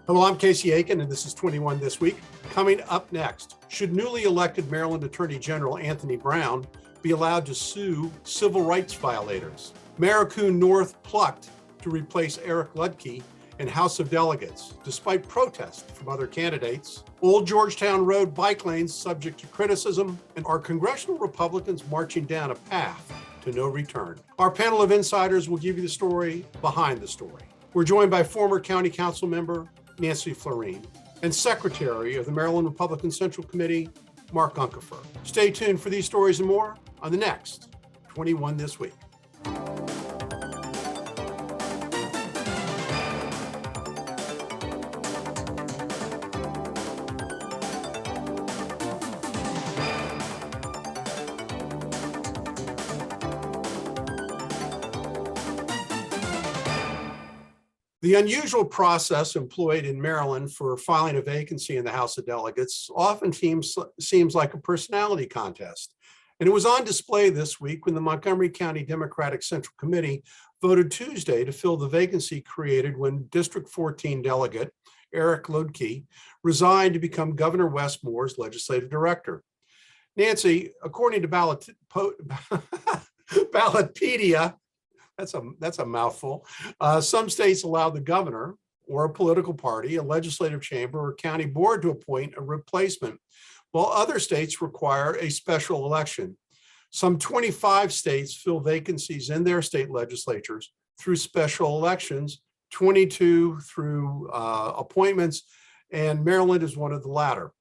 Hello, I'm Casey Aiken, and this is 21 This Week. Coming up next, should newly elected Maryland Attorney General Anthony Brown be allowed to sue civil rights violators? Mireku-North plucked to replace Eric Luedtke in House of Delegates, despite protest from other candidates. Old Georgetown Road bike lanes subject to criticism, and are congressional Republicans marching down a path to no return? Our panel of insiders will give you the story behind the story. We're joined by former County Council member Nancy Floreen and Secretary of the Maryland Republican Central Committee, Mark Uncapher. Stay tuned for these stories and more on the next 21 This Week. The unusual process employed in Maryland for filing a vacancy in the House of Delegates often seems like a personality contest. And it was on display this week when the Montgomery County Democratic Central Committee voted Tuesday to fill the vacancy created when District 14 delegate Eric Luedtke resigned to become Governor Wes Moore's legislative director. Nancy, according to Ballotpedia, that's a mouthful. Some states allow the governor or a political party, a legislative chamber, or county board to appoint a replacement, while other states require a special election. Some 25 states fill vacancies in their state legislatures through special elections, 22 through appointments, and Maryland is one of the latter.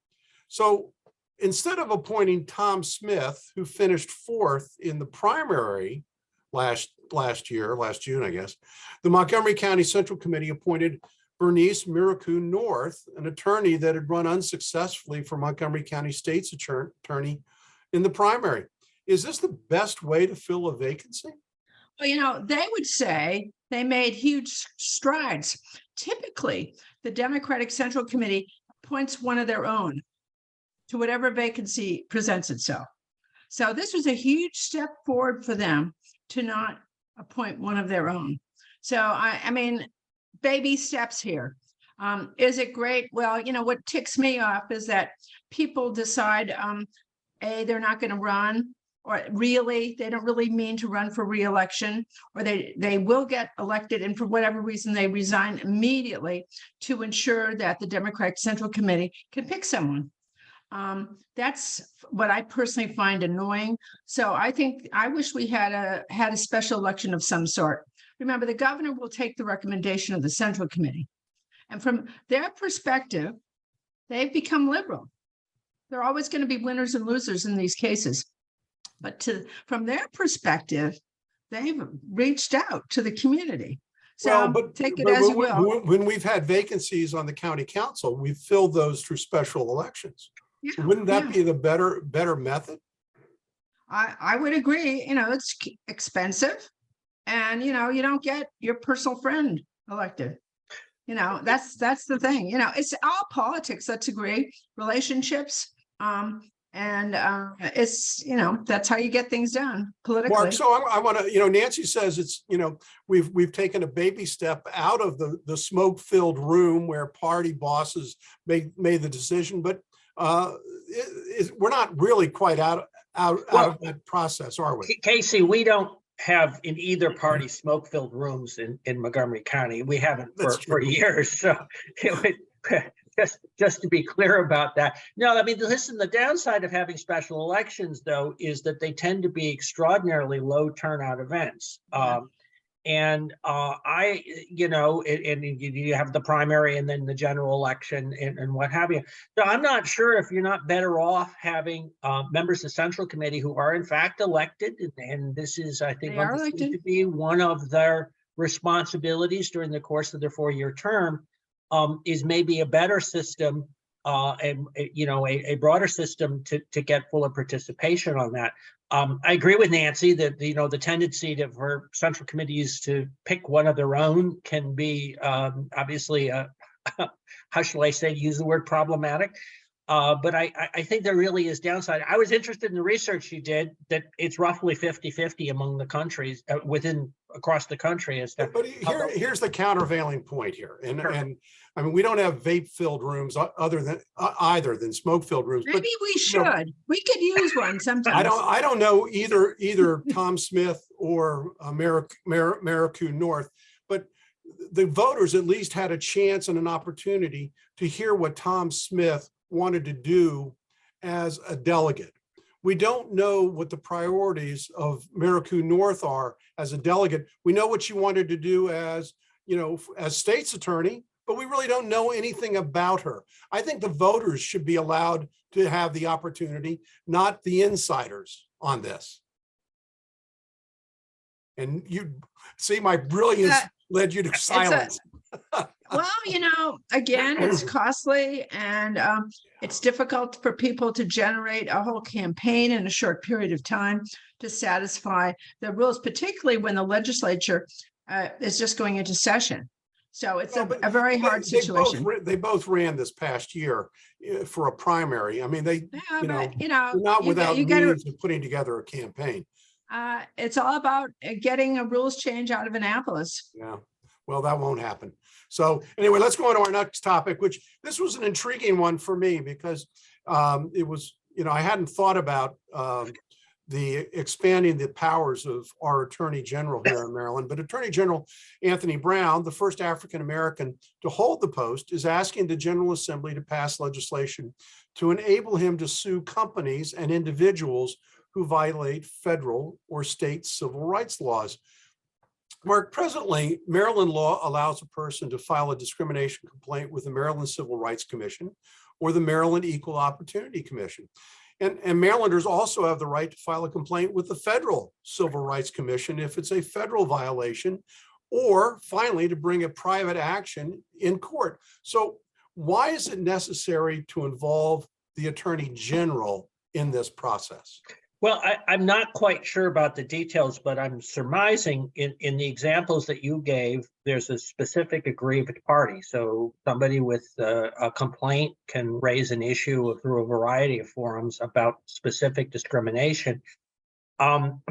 So instead of appointing Tom Smith, who finished fourth in the primary last June, I guess, the Montgomery County Central Committee appointed Bernice Mireku-North, an attorney that had run unsuccessfully for Montgomery County State's attorney in the primary. Is this the best way to fill a vacancy? Well, they would say they made huge strides. Typically, the Democratic Central Committee appoints one of their own to whatever vacancy presents itself. So this was a huge step forward for them to not appoint one of their own. So, I mean, baby steps here. Is it great? Well, what ticks me off is that people decide, they're not going to run, or really, they don't really mean to run for re-election, or they will get elected, and for whatever reason, they resign immediately to ensure that the Democratic Central Committee can pick someone. That's what I personally find annoying. So I wish we had a special election of some sort. Remember, the governor will take the recommendation of the Central Committee. And from their perspective, they've become liberal. There are always going to be winners and losers in these cases. But from their perspective, they've reached out to the community. So take it as you will. When we've had vacancies on the county council, we've filled those through special elections. Yeah, wouldn't that be the better method? I would agree. It's expensive, and you don't get your personal friend elected. That's the thing. It's all politics. Let's agree. Relationships, and it's that's how you get things done politically. Mark, so I want to. Nancy says it's we've taken a baby step out of the smoke-filled room where party bosses made the decision, but we're not really quite out of that process, are we? Casey, we don't have in either party smoke-filled rooms in Montgomery County. We haven't for years. So it would, just to be clear about that. No, I mean, listen, the downside of having special elections, though, is that they tend to be extraordinarily low turnout events. And you have the primary and then the general election and what have you. So I'm not sure if you're not better off having members of the Central Committee who are in fact elected. And this is, I think, to be one of their responsibilities during the course of their 4-year term, is maybe a better system, and a broader system to get fuller participation on that. I agree with Nancy that the tendency of her central committees to pick one of their own can be obviously how shall I say, use the word problematic. But I think there really is downside. I was interested in the research you did that it's roughly 50-50 among the countries within across the country as to. But here's the countervailing point here. Sure. And I mean, we don't have vape-filled rooms either than smoke-filled rooms. Maybe we should. We could use one sometimes. I don't know either Tom Smith or Mireku-North, but the voters at least had a chance and an opportunity to hear what Tom Smith wanted to do as a delegate. We don't know what the priorities of Mireku-North are as a delegate. We know what she wanted to do as, as state's attorney, but we really don't know anything about her. I think the voters should be allowed to have the opportunity, not the insiders on this. And you see, my brilliance led you to silence. Well, again, it's costly and it's difficult for people to generate a whole campaign in a short period of time to satisfy the rules, particularly when the legislature is just going into session. So it's a very hard situation. They both ran this past year for a primary. I mean, Yeah, not without means of putting together a campaign. It's all about getting a rules change out of Annapolis. Yeah, well, that won't happen. So anyway, let's go on to our next topic, which this was an intriguing one for me because it was, I hadn't thought about the expanding the powers of our Attorney General here in Maryland, but Attorney General Anthony Brown, the first African-American to hold the post, is asking the General Assembly to pass legislation to enable him to sue companies and individuals who violate federal or state civil rights laws. Mark, presently, Maryland law allows a person to file a discrimination complaint with the Maryland Civil Rights Commission or the Maryland Equal Opportunity Commission. And Marylanders also have the right to file a complaint with the Federal Civil Rights Commission if it's a federal violation, or finally, to bring a private action in court. So why is it necessary to involve the Attorney General in this process? Well, I'm not quite sure about the details, but I'm surmising in the examples that you gave, there's a specific aggrieved party. So somebody with a complaint can raise an issue through a variety of forums about specific discrimination.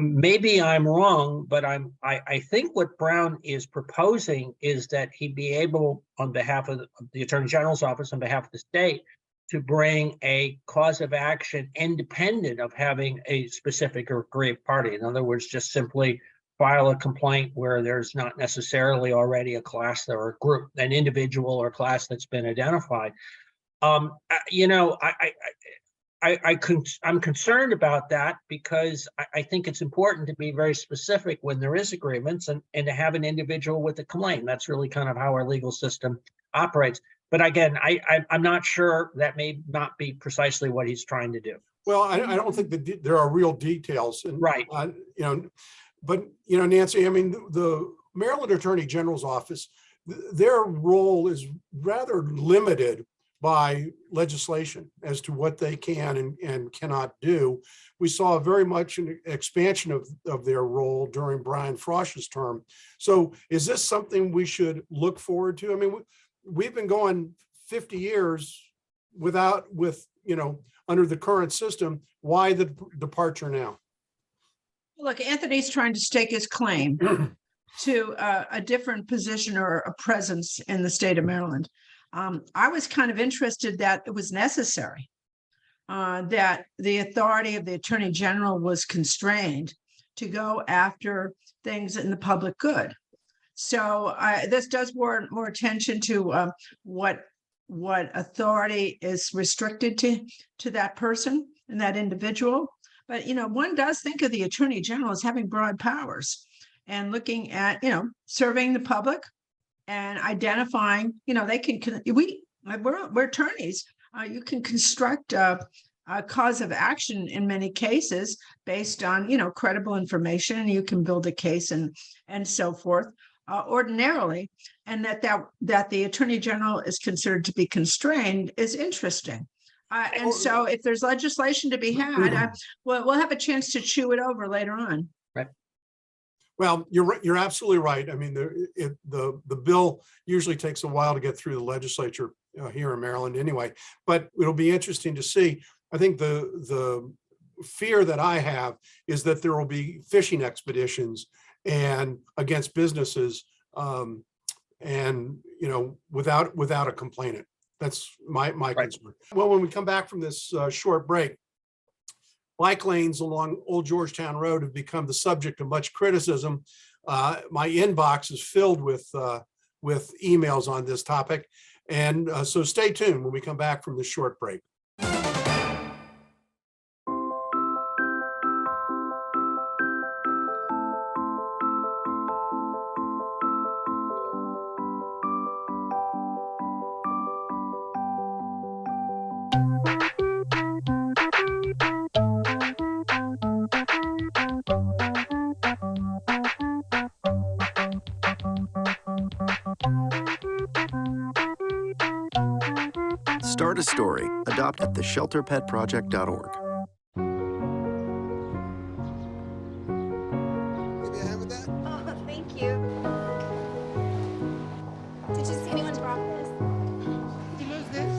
Maybe I'm wrong, but I think what Brown is proposing is that he'd be able, on behalf of the Attorney General's office, on behalf of the state, to bring a cause of action independent of having a specific or aggrieved party. In other words, just simply file a complaint where there's not necessarily already a class or a group, an individual or class that's been identified. I'm concerned about that because I think it's important to be very specific when there is agreements and to have an individual with a complaint. That's really kind of how our legal system operates. But again, I'm not sure, that may not be precisely what he's trying to do. Well, I don't think that there are real details. And, right. But Nancy, I mean, the Maryland Attorney General's office, their role is rather limited by legislation as to what they can and cannot do. We saw very much an expansion of their role during Brian Frosch's term. So is this something we should look forward to? I mean, we've been going 50 years under the current system. Why the departure now? Look, Anthony's trying to stake his claim to a different position or a presence in the state of Maryland. I was kind of interested that it was necessary, that the authority of the Attorney General was constrained to go after things in the public good. So this does warrant more attention to what authority is restricted to that person and that individual. But, one does think of the Attorney General as having broad powers and looking at, serving the public and identifying, we're attorneys. You can construct a cause of action in many cases based on, credible information, and you can build a case and so forth. Ordinarily, and that the Attorney General is considered to be constrained is interesting. And so if there's legislation to be had, we'll have a chance to chew it over later on. Right. Well, you're absolutely right. I mean, the bill usually takes a while to get through the legislature here in Maryland anyway, but it'll be interesting to see. I think the fear that I have is that there will be fishing expeditions and against businesses, and without a complainant. That's my concern. Well, when we come back from this short break, bike lanes along Old Georgetown Road have become the subject of much criticism. My inbox is filled with emails on this topic, and so stay tuned when we come back from this short break. Start a story. Adopt at theshelterpetproject.org. Give me a hand with that. Oh, thank you. Did you see anyone's brought this? Did you lose this?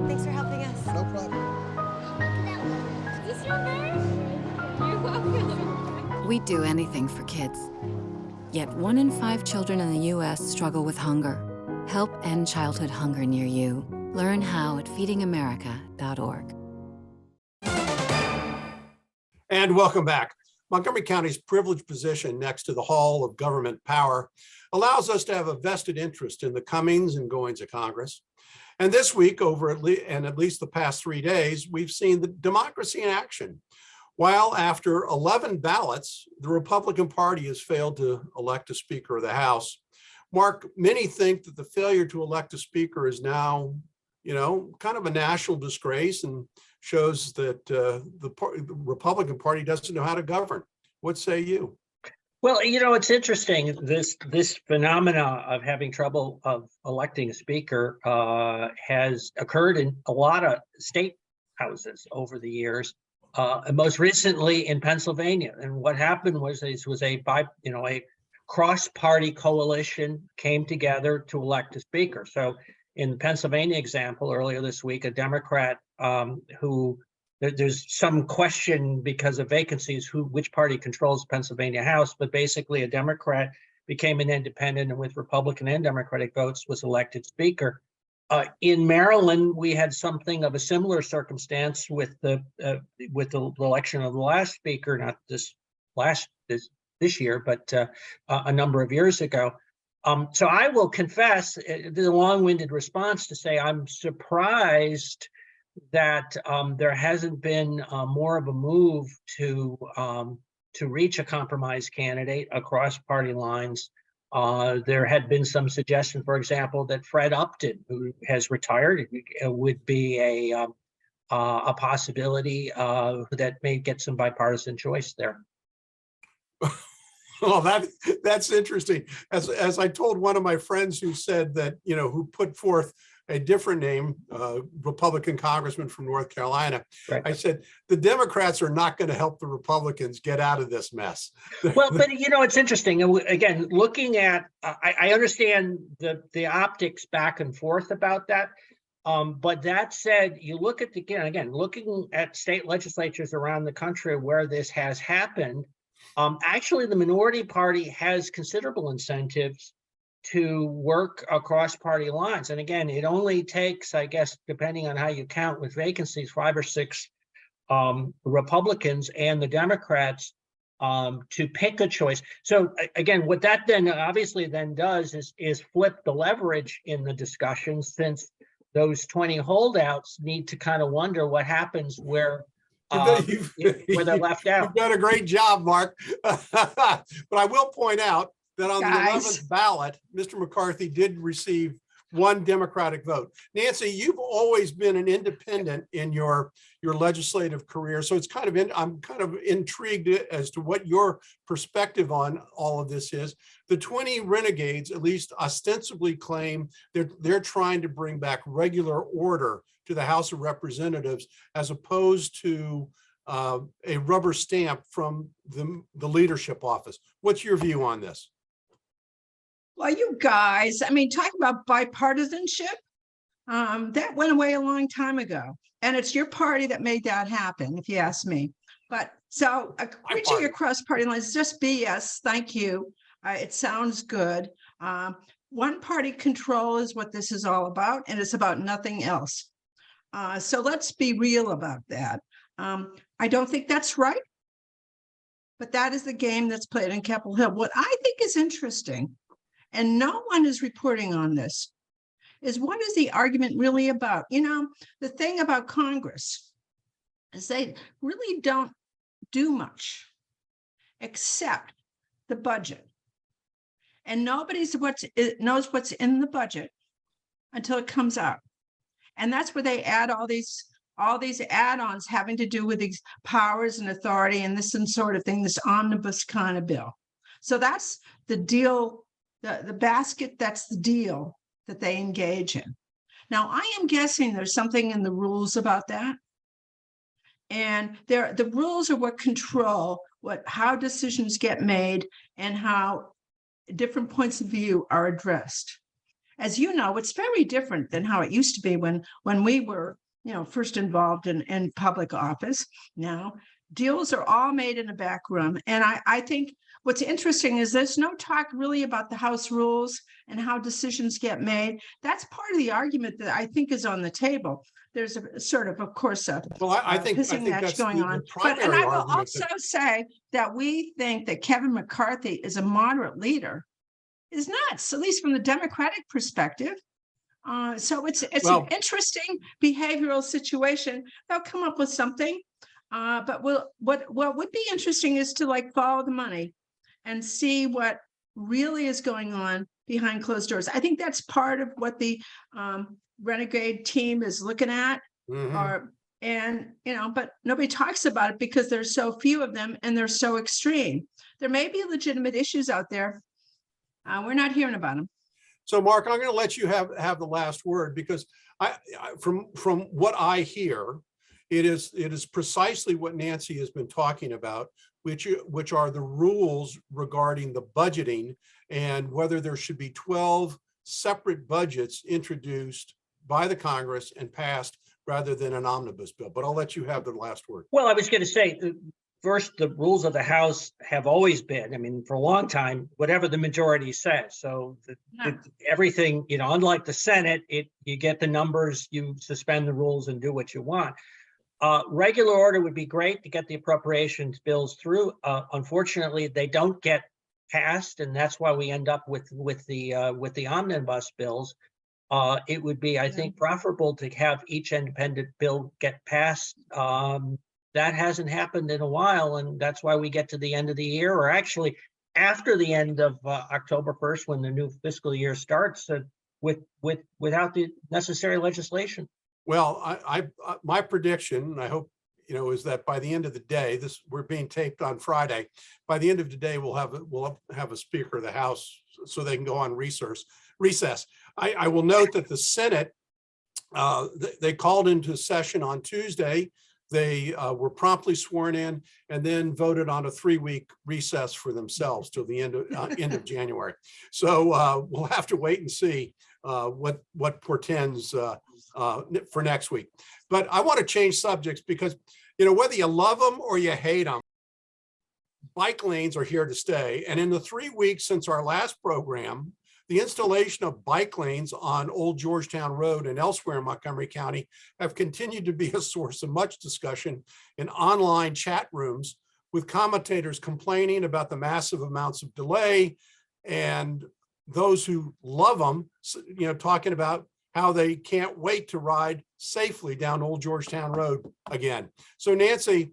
Thanks for helping us. No problem. Is this your bird? You're welcome. We'd do anything for kids. Yet 1 in 5 children in the U.S. struggle with hunger. Help end childhood hunger near you. Learn how at feedingamerica.org. And welcome back. Montgomery County's privileged position next to the Hall of Government Power allows us to have a vested interest in the comings and goings of Congress. And this week, at least the past 3 days, we've seen the democracy in action. While after 11 ballots, the Republican Party has failed to elect a Speaker of the House. Mark, many think that the failure to elect a Speaker is now, kind of a national disgrace and shows that the Republican Party doesn't know how to govern. What say you? Well, it's interesting. This phenomena of having trouble of electing a speaker has occurred in a lot of state houses over the years, and most recently in Pennsylvania. And what happened was this was a cross-party coalition came together to elect a speaker. So in the Pennsylvania example earlier this week, a Democrat who there's some question because of vacancies, which party controls Pennsylvania House, but basically a Democrat became an independent and with Republican and Democratic votes was elected speaker. In Maryland, we had something of a similar circumstance with the election of the last speaker, not this year, but a number of years ago. So I will confess the long-winded response to say I'm surprised that there hasn't been more of a move to reach a compromise candidate across party lines. There had been some suggestion, for example, that Fred Upton, who has retired, would be a possibility that may get some bipartisan choice there. Well, that's interesting. As I told one of my friends who said that, who put forth a different name, Republican congressman from North Carolina, right. I said, the Democrats are not going to help the Republicans get out of this mess. Well, but it's interesting. Again, looking at, I understand the optics back and forth about that. But that said, you look at looking at state legislatures around the country where this has happened. Actually, the minority party has considerable incentives to work across party lines. And again, it only takes, I guess, depending on how you count with vacancies, 5 or 6 Republicans and the Democrats to pick a choice. So again, what that then obviously then does is flip the leverage in the discussion, since those 20 holdouts need to kind of wonder what happens where they're left out. You've done a great job, Mark. But I will point out that on the 11th ballot, Mr. McCarthy did receive 1 Democratic vote. Nancy, you've always been an independent in your legislative career, so it's I'm kind of intrigued as to what your perspective on all of this is. The 20 renegades, at least ostensibly, claim they're trying to bring back regular order to the House of Representatives, as opposed to a rubber stamp from the leadership office. What's your view on this? Well, you guys, talk about bipartisanship. That went away a long time ago. And it's your party that made that happen, if you ask me. But So reaching fine. across party lines, just BS. Thank you. It sounds good. One party control is what this is all about, and it's about nothing else. So let's be real about that. I don't think that's right, but that is the game that's played in Capitol Hill. What I think is interesting, and no one is reporting on this, is what is the argument really about? You know, the thing about Congress is they really don't do much except the budget. And nobody knows what's in the budget until it comes out. And that's where they add all these add-ons having to do with these powers and authority and this and sort of thing, this omnibus kind of bill. So that's the deal, the basket, that's the deal that they engage in. Now, I am guessing there's something in the rules about that. And the rules are what control how decisions get made and how different points of view are addressed. As you know, it's very different than how it used to be when we were, first involved in public office. Now, deals are all made in a back room. And I think what's interesting is there's no talk really about the House rules and how decisions get made. That's part of the argument that I think is on the table. There's a sort of course, I think pissing match that's going on. And I will also say that we think that Kevin McCarthy is a moderate leader is nuts, at least from the Democratic perspective. So it's an interesting behavioral situation. They'll come up with something. But what would be interesting is to follow the money and see what really is going on behind closed doors. I think that's part of what the renegade team is looking at. But nobody talks about it because there's so few of them and they're so extreme. There may be legitimate issues out there. We're not hearing about them. So, Mark, I'm going to let you have the last word because from what I hear, it is precisely what Nancy has been talking about, which are the rules regarding the budgeting and whether there should be 12 separate budgets introduced by the Congress and passed rather than an omnibus bill. But I'll let you have the last word. Well, I was going to say, first, the rules of the House have always been, for a long time, whatever the majority says. So everything, unlike the Senate, you get the numbers, you suspend the rules and do what you want. Regular order would be great to get the appropriations bills through. Unfortunately, they don't get passed, and that's why we end up with the omnibus bills. It would be, I think, preferable to have each independent bill get passed. That hasn't happened in a while, and that's why we get to the end of the year, or actually after the end of October 1st, when the new fiscal year starts, without the necessary legislation. Well, my prediction, I hope, is that by the end of the day, we're being taped on Friday. By the end of the day, we'll have a Speaker of the House so they can go on recess. I will note that the Senate, they called into session on Tuesday. They were promptly sworn in and then voted on a 3-week recess for themselves till the end of January. So we'll have to wait and see what portends for next week. But I want to change subjects because, whether you love them or you hate them, bike lanes are here to stay. And in the 3 weeks since our last program, the installation of bike lanes on Old Georgetown Road and elsewhere in Montgomery County have continued to be a source of much discussion in online chat rooms, with commentators complaining about the massive amounts of delay, and those who love them, talking about how they can't wait to ride safely down Old Georgetown Road again. So, Nancy,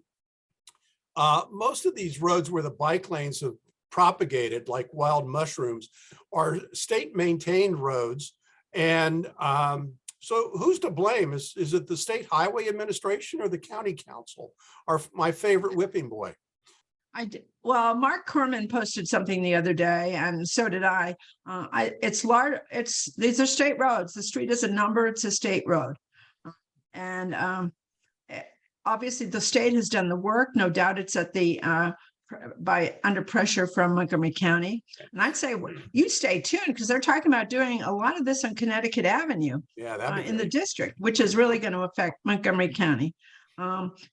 most of these roads where the bike lanes have propagated like wild mushrooms are state maintained roads. And so who's to blame? Is it the State Highway Administration or the County Council? My favorite whipping boy. Well, Mark Corman posted something the other day, and so did I. It's large. These are state roads. The street is a number. It's a state road. And obviously the state has done the work. No doubt it's at the under pressure from Montgomery County. And I'd say you stay tuned because they're talking about doing a lot of this on Connecticut Avenue in the district, which is really going to affect Montgomery County.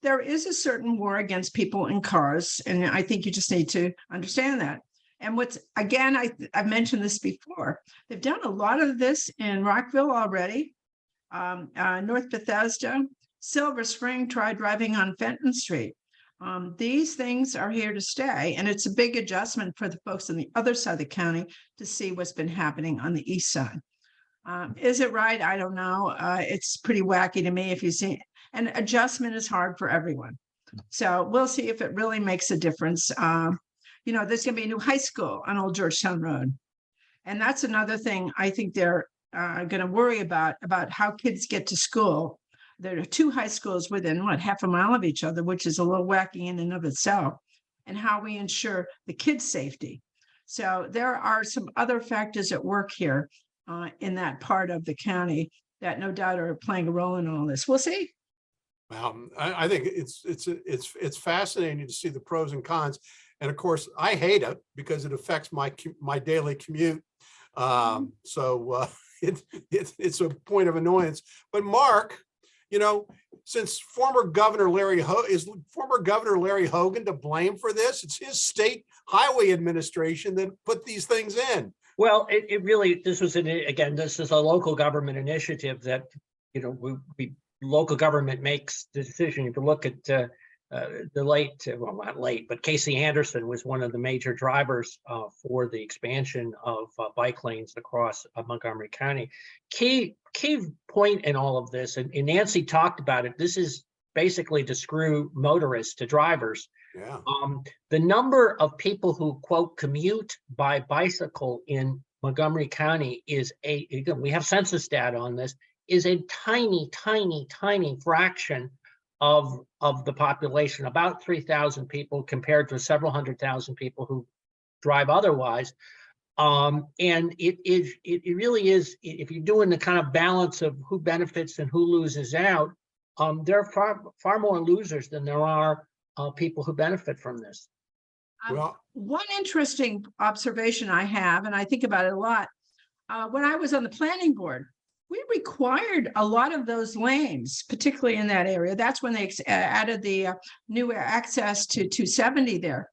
There is a certain war against people in cars, and I think you just need to understand that. And again, I've mentioned this before. They've done a lot of this in Rockville already. North Bethesda, Silver Spring tried driving on Fenton Street. These things are here to stay, and it's a big adjustment for the folks on the other side of the county to see what's been happening on the east side. Is it right? I don't know. It's pretty wacky to me if you see, and adjustment is hard for everyone. So we'll see if it really makes a difference. There's going to be a new high school on Old Georgetown Road. And that's another thing I think they're going to worry about how kids get to school. There are two high schools within half a mile of each other, which is a little wacky in and of itself, and how we ensure the kids' safety. So there are some other factors at work here in that part of the county that no doubt are playing a role in all this. We'll see. I think it's fascinating to see the pros and cons. And of course, I hate it because it affects my daily commute. So it's a point of annoyance. But Mark, since former Governor Larry Hogan to blame for this? It's his state highway administration that put these things in. Well, this is a local government initiative that, local government makes the decision. If you look at not late, but Casey Anderson was one of the major drivers for the expansion of bike lanes across Montgomery County. Key point in all of this, and Nancy talked about it, this is basically to screw motorists to drivers. Yeah. The number of people who, quote, commute by bicycle in Montgomery County we have census data on this, is a tiny, tiny, tiny fraction of the population, about 3,000 people compared to several 100,000 people who drive otherwise. And it really is, if you're doing the kind of balance of who benefits and who loses out, there are far more losers than there are people who benefit from this. Well, one interesting observation I have, and I think about it a lot, when I was on the planning board, we required a lot of those lanes, particularly in that area. That's when they added the new access to 270 there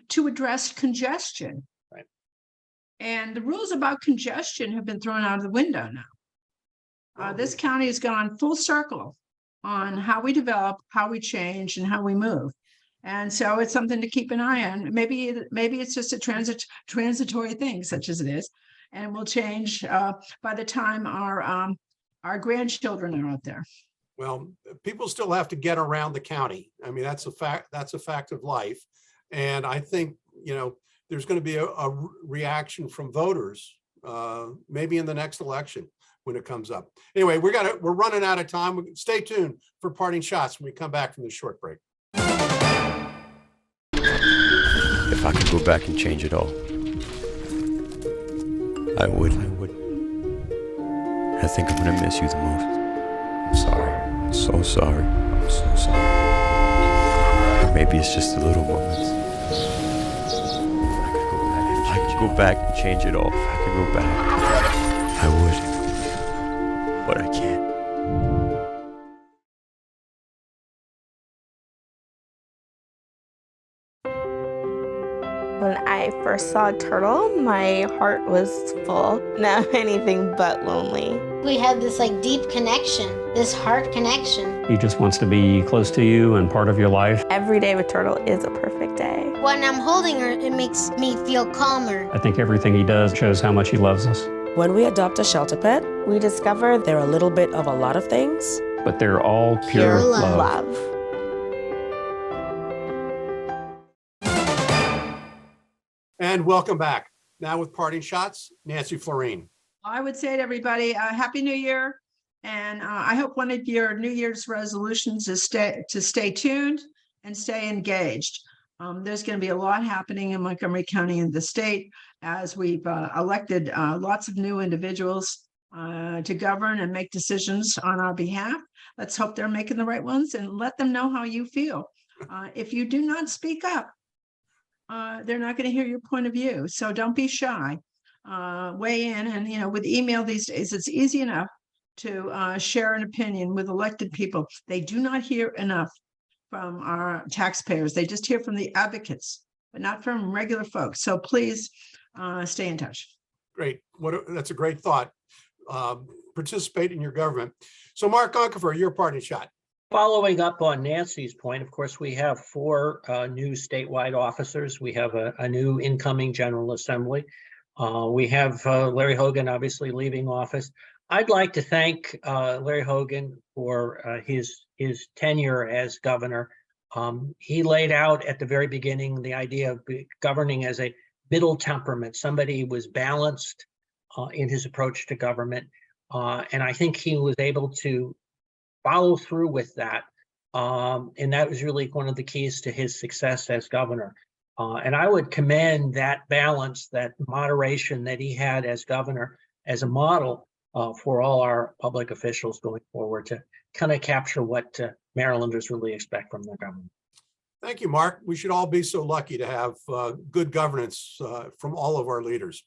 to address congestion. Right. And the rules about congestion have been thrown out of the window now. This county has gone full circle on how we develop, how we change, and how we move. And so it's something to keep an eye on. Maybe it's just a transitory thing, such as it is, and will change by the time our grandchildren are out there. Well, people still have to get around the county. I mean, that's a fact. That's a fact of life. And I think, there's going to be a reaction from voters, maybe in the next election when it comes up. Anyway, we're running out of time. Stay tuned for parting shots when we come back from this short break. If I could go back and change it all, I would. I think I'm gonna miss you the most. I'm sorry. I'm so sorry. I'm so sorry. Or maybe it's just the little moments. If I could go back and change it all, if I could go back, I would. But I can't. When I first saw Turtle, my heart was full. Now anything but lonely. We had this deep connection, this heart connection. He just wants to be close to you and part of your life. Every day with Turtle is a perfect day. When I'm holding her, it makes me feel calmer. I think everything he does shows how much he loves us. When we adopt a shelter pet, we discover they're a little bit of a lot of things. But they're all pure love. And welcome back. Now with parting shots, Nancy Floreen. I would say to everybody, Happy New Year. And I hope one of your New Year's resolutions is to stay tuned and stay engaged. There's going to be a lot happening in Montgomery County and the state as we've elected lots of new individuals to govern and make decisions on our behalf. Let's hope they're making the right ones and let them know how you feel. If you do not speak up, they're not going to hear your point of view. So don't be shy. Weigh in. And, with email these days, it's easy enough to share an opinion with elected people. They do not hear enough from our taxpayers. They just hear from the advocates, but not from regular folks. So please stay in touch. Great. That's a great thought. Participate in your government. So Mark Uncapher, your parting shot. Following up on Nancy's point, of course, we have 4 new statewide officers. We have a new incoming General Assembly. We have Larry Hogan obviously leaving office. I'd like to thank Larry Hogan for his tenure as governor. He laid out at the very beginning the idea of governing as a middle temperament. Somebody who was balanced in his approach to government. And I think he was able to follow through with that. And that was really one of the keys to his success as governor. And I would commend that balance, that moderation that he had as governor as a model for all our public officials going forward to kind of capture what Marylanders really expect from their government. Thank you, Mark. We should all be so lucky to have good governance from all of our leaders.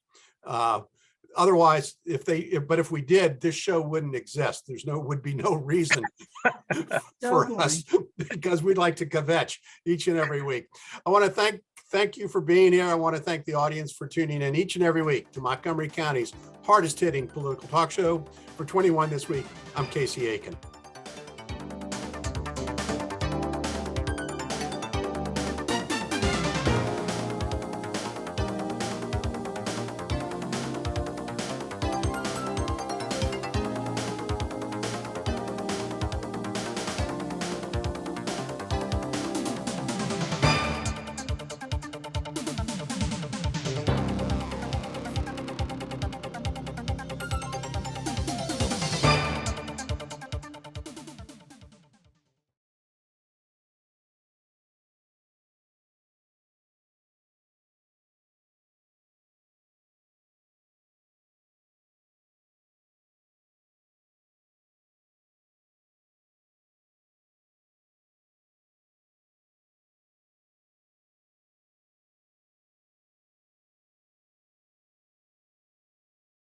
Otherwise, if we did, this show wouldn't exist. Would be no reason for us, because we'd like to kvetch each and every week. I want to thank you for being here. I want to thank the audience for tuning in each and every week to Montgomery County's hardest hitting political talk show. For 21 this week, I'm Casey Aiken.